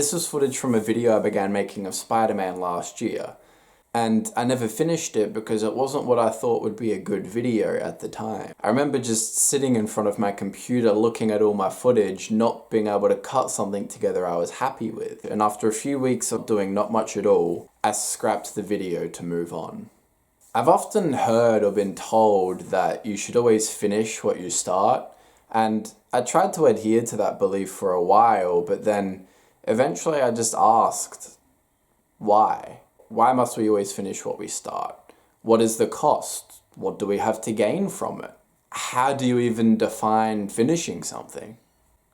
This was footage from a video I began making of Spider-Man last year, and I never finished it because it wasn't what I thought would be a good video at the time. I remember just sitting in front of my computer looking at all my footage, not being able to cut something together I was happy with, and after a few weeks of doing not much at all, I scrapped the video to move on. I've often heard or been told that you should always finish what you start, and I tried to adhere to that belief for a while, but then eventually I just asked, why? Why must we always finish what we start? What is the cost? What do we have to gain from it? How do you even define finishing something?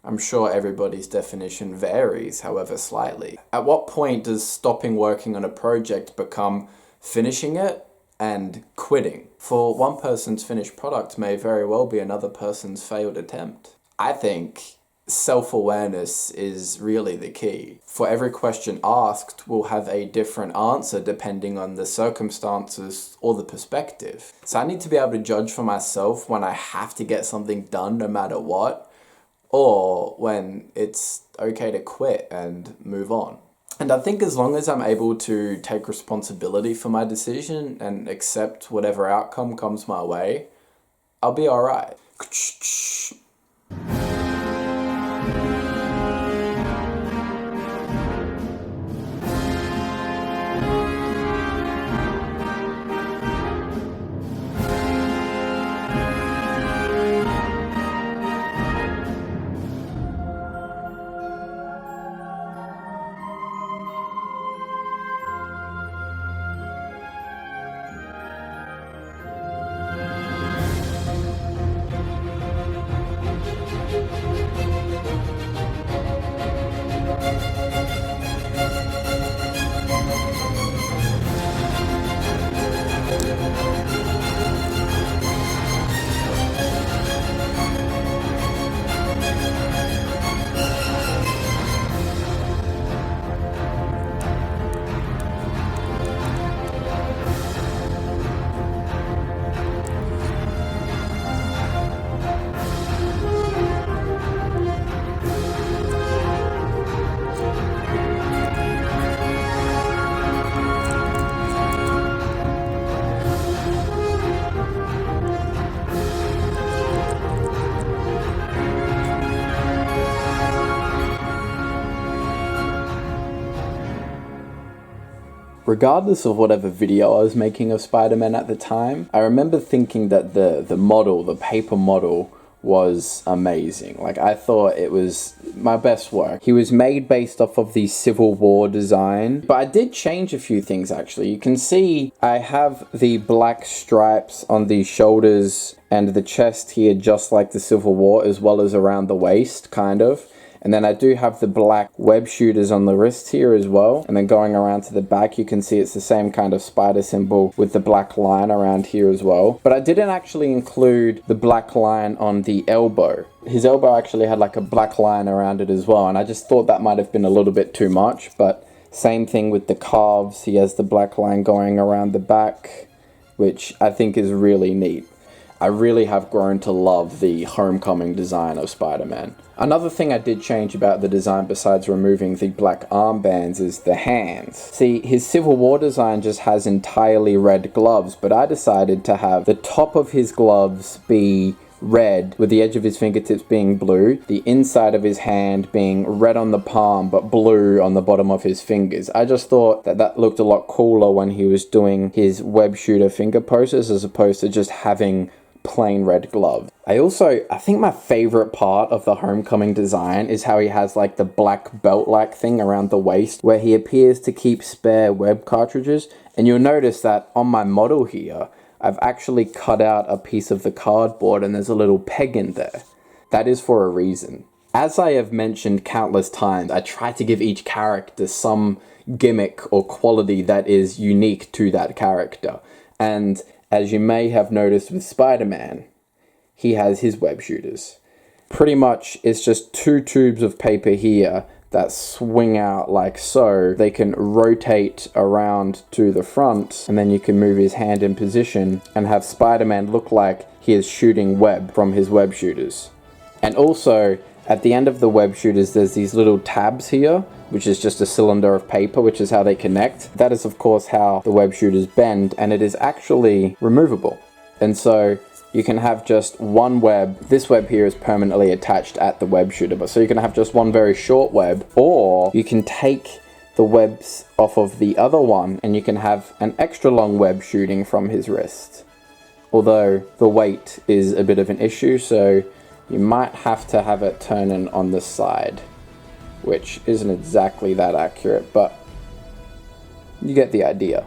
I'm sure everybody's definition varies, however slightly. At what point does stopping working on a project become finishing it and quitting? For one person's finished product may very well be another person's failed attempt. I think self-awareness is really the key. For every question asked, we'll have a different answer depending on the circumstances or the perspective. So I need to be able to judge for myself when I have to get something done no matter what, or when it's okay to quit and move on. And I think as long as I'm able to take responsibility for my decision and accept whatever outcome comes my way, I'll be alright. Regardless of whatever video I was making of Spider-Man at the time, I remember thinking that the paper model was amazing. Like, I thought it was my best work. He was made based off of the Civil War design, but I did change a few things actually. You can see I have the black stripes on the shoulders and the chest here just like the Civil War, as well as around the waist, kind of. And then I do have the black web shooters on the wrist here as well. And then going around to the back, you can see it's the same kind of spider symbol with the black line around here as well. But I didn't actually include the black line on the elbow. His elbow actually had like a black line around it as well. And I just thought that might have been a little bit too much. But same thing with the calves. He has the black line going around the back, which I think is really neat. I really have grown to love the homecoming design of Spider-Man. Another thing I did change about the design besides removing the black armbands is the hands. See, his Civil War design just has entirely red gloves, but I decided to have the top of his gloves be red with the edge of his fingertips being blue, the inside of his hand being red on the palm but blue on the bottom of his fingers. I just thought that that looked a lot cooler when he was doing his web shooter finger poses as opposed to just having plain red gloves. I think my favorite part of the homecoming design is how he has like the black belt-like thing around the waist where he appears to keep spare web cartridges. And you'll notice that on my model here, I've actually cut out a piece of the cardboard and there's a little peg in there. That is for a reason. As I have mentioned countless times, I try to give each character some gimmick or quality that is unique to that character. And as you may have noticed with Spider-Man, he has his web shooters. Pretty much it's just two tubes of paper here that swing out like so. They can rotate around to the front and then you can move his hand in position and have Spider-Man look like he is shooting web from his web shooters. And also, At the end of the web shooters, there's these little tabs here, which is just a cylinder of paper, which is how they connect. That is, of course, how the web shooters bend, and it is actually removable. And so you can have just one web. This web here is permanently attached at the web shooter, but so you can have just one very short web, or you can take the webs off of the other one and you can have an extra long web shooting from his wrist. Although the weight is a bit of an issue, so you might have to have it turning on the side, which isn't exactly that accurate, but you get the idea.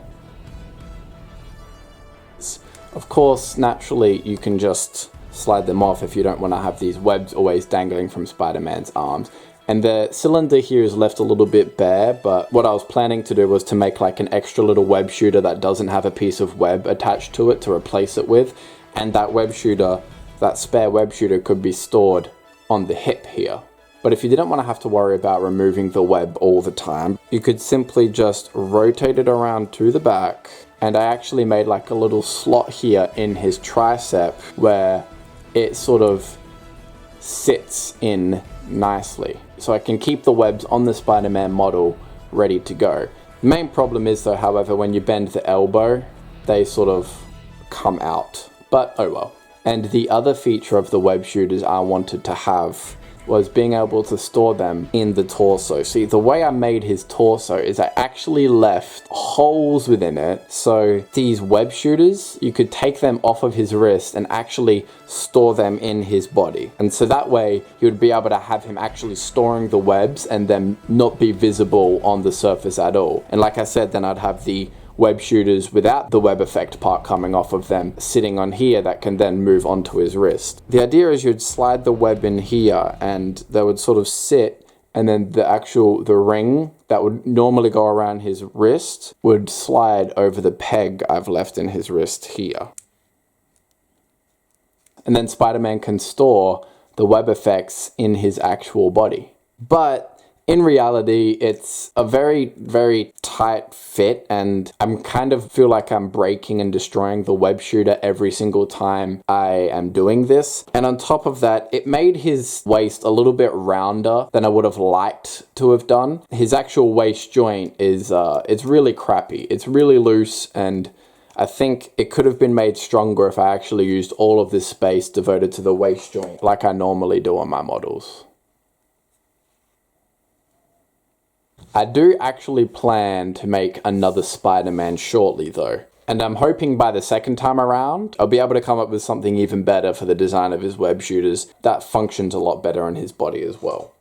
Of course, naturally, you can just slide them off if you don't want to have these webs always dangling from Spider-Man's arms. And the cylinder here is left a little bit bare, but what I was planning to do was to make like an extra little web shooter that doesn't have a piece of web attached to it to replace it with. And that web shooter, that spare web shooter, could be stored on the hip here. But if you didn't want to have to worry about removing the web all the time, you could simply just rotate it around to the back. And I actually made like a little slot here in his tricep where it sort of sits in nicely. So I can keep the webs on the Spider-Man model ready to go. The main problem is though, however, when you bend the elbow, they sort of come out. But oh well. And the other feature of the web shooters I wanted to have was being able to store them in the torso. See, the way I made his torso is I actually left holes within it. So these web shooters, you could take them off of his wrist and actually store them in his body. And so that way you would be able to have him actually storing the webs and them not be visible on the surface at all. And like I said, then I'd have the web shooters without the web effect part coming off of them sitting on here that can then move onto his wrist. The idea is you'd slide the web in here and they would sort of sit, and then the ring that would normally go around his wrist would slide over the peg I've left in his wrist here. And then Spider-Man can store the web effects in his actual body. But in reality, it's a very, very tight fit, and I'm kind of feel like I'm breaking and destroying the web shooter every single time I am doing this. And on top of that, it made his waist a little bit rounder than I would have liked to have done. His actual waist joint is, it's really crappy. It's really loose, and I think it could have been made stronger if I actually used all of this space devoted to the waist joint like I normally do on my models. I do actually plan to make another Spider-Man shortly though, and I'm hoping by the second time around, I'll be able to come up with something even better for the design of his web shooters that functions a lot better on his body as well.